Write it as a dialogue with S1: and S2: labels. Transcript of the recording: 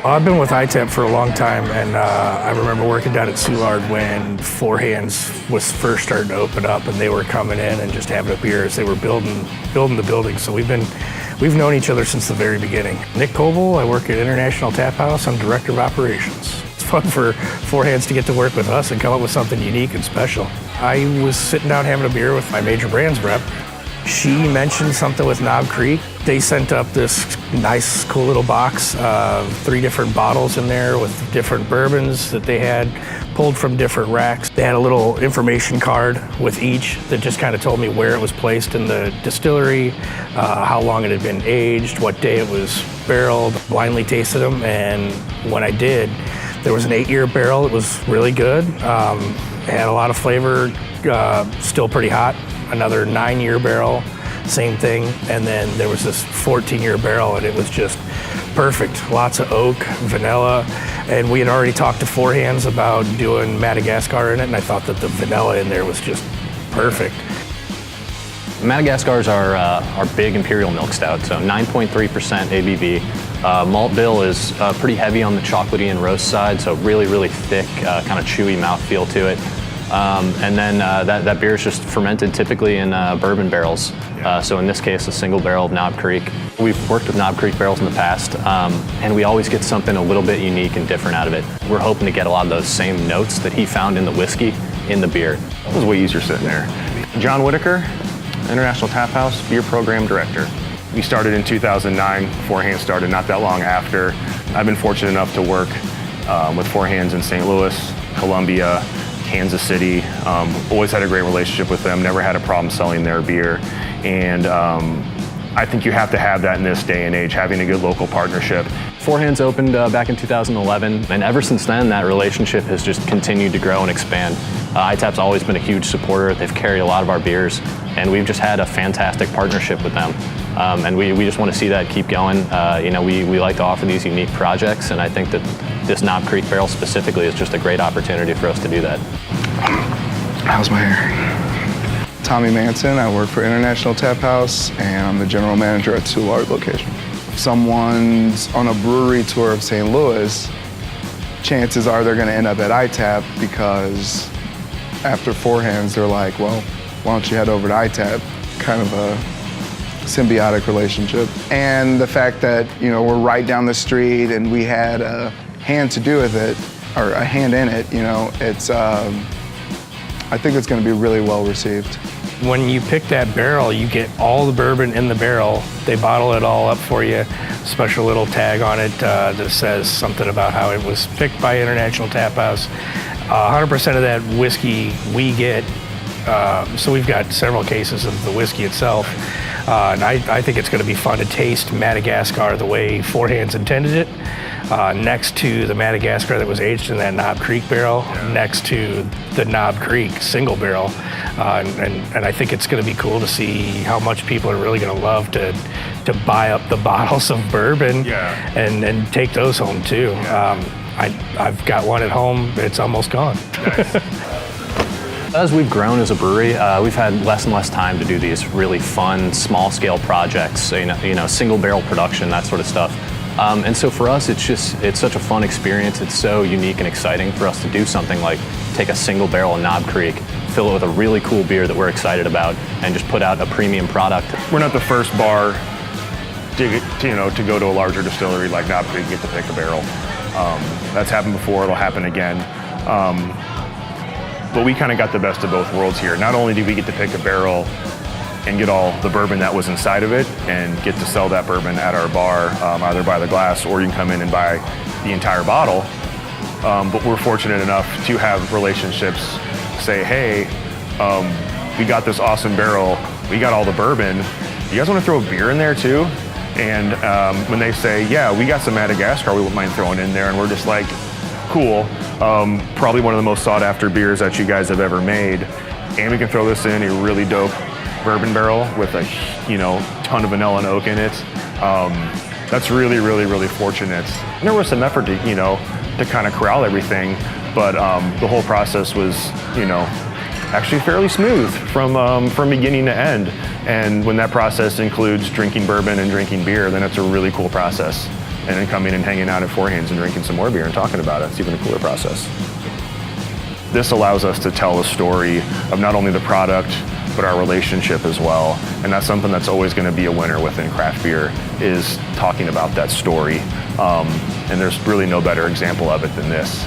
S1: I've been with iTAP for a long time, and I remember working down at Soulard when Four Hands was first starting to open up, and they were coming in and just having a beer as they were building the building. So we've known each other since the very beginning. Nick Coble, I work at International Tap House. I'm Director of Operations. It's fun for Four Hands to get to work with us and come up with something unique and special. I was sitting down having a beer with my major brands rep. She mentioned something with Knob Creek. They sent up this nice, cool little box, 3 different bottles in there with different bourbons that they had pulled from different racks. They had a little information card with each that just kind of told me where it was placed in the distillery, how long it had been aged, what day it was barreled. Blindly tasted them, and when I did, there was an 8-year barrel. It was really good. It had a lot of flavor, still pretty hot. Another 9-year barrel, same thing. And then there was this 14-year barrel, and it was just perfect. Lots of oak, vanilla. And we had already talked to Four Hands about doing Madagascar in it, and I thought that the vanilla in there was just perfect.
S2: Madagascar's our big imperial milk stout, so 9.3% ABV. Malt bill is pretty heavy on the chocolatey and roast side, so really, really thick, kind of chewy mouthfeel to it. And then that beer is just fermented typically in bourbon barrels. So in this case, a single barrel of Knob Creek. We've worked with Knob Creek barrels in the past, and we always get something a little bit unique and different out of it. We're hoping to get a lot of those same notes that he found in the whiskey in the beer.
S3: That was way easier sitting there. John Whitaker, International Tap House, Beer Program Director. We started in 2009, Four Hands started not that long after. I've been fortunate enough to work with Four Hands in St. Louis, Columbia, Kansas City. Always had a great relationship with them, never had a problem selling their beer. And I think you have to have that in this day and age, having a good local partnership.
S2: Four Hands opened back in 2011, and ever since then, that relationship has just continued to grow and expand. iTAP's always been a huge supporter. They've carried a lot of our beers, and we've just had a fantastic partnership with them. And we just want to see that keep going. We like to offer these unique projects, and I think that this Knob Creek barrel specifically is just a great opportunity for us to do that.
S4: How's my hair? Tommy Manson, I work for International Tap House, and I'm the general manager at Soulard location. If someone's on a brewery tour of St. Louis, chances are they're gonna end up at iTAP because after Four Hands, they're like, well, why don't you head over to iTAP? Kind of a symbiotic relationship. And the fact that, we're right down the street and we had a hand to do with it, or a hand in it, it's, I think it's gonna be really well received.
S1: When you pick that barrel, you get all the bourbon in the barrel. They bottle it all up for you. Special little tag on it that says something about how it was picked by International Tap House. 100% of that whiskey we get, so we've got several cases of the whiskey itself. And I think it's going to be fun to taste Madagascar the way Four Hands intended it, next to the Madagascar that was aged in that Knob Creek barrel, next to the Knob Creek single barrel. And I think it's going to be cool to see how much people are really going to love to buy up the bottles of bourbon and take those home too. I've got one at home, it's almost gone.
S3: Nice.
S2: As we've grown as a brewery, we've had less and less time to do these really fun, small-scale projects, single barrel production, that sort of stuff. And so for us, it's such a fun experience. It's so unique and exciting for us to do something like take a single barrel of Knob Creek, fill it with a really cool beer that we're excited about, and just put out a premium product.
S3: We're not the first bar to go to a larger distillery like Knob Creek and get to pick a barrel. That's happened before, it'll happen again. But we kind of got the best of both worlds here. Not only did we get to pick a barrel and get all the bourbon that was inside of it and get to sell that bourbon at our bar, either by the glass or you can come in and buy the entire bottle. But we're fortunate enough to have relationships say, hey, we got this awesome barrel, we got all the bourbon, you guys want to throw a beer in there too? And when they say, yeah, we got some Madagascar we wouldn't mind throwing in there, and we're just like, cool. Probably one of the most sought after beers that you guys have ever made. And we can throw this in a really dope bourbon barrel with a ton of vanilla and oak in it. That's really, really, really fortunate. And there was some effort to kind of corral everything, but the whole process was, actually fairly smooth from beginning to end. And when that process includes drinking bourbon and drinking beer, then it's a really cool process. and then coming and hanging out at Four Hands and drinking some more beer and talking about it. It's even a cooler process. This allows us to tell a story of not only the product, but our relationship as well. And that's something that's always going to be a winner within craft beer, is talking about that story. And there's really no better example of it than this.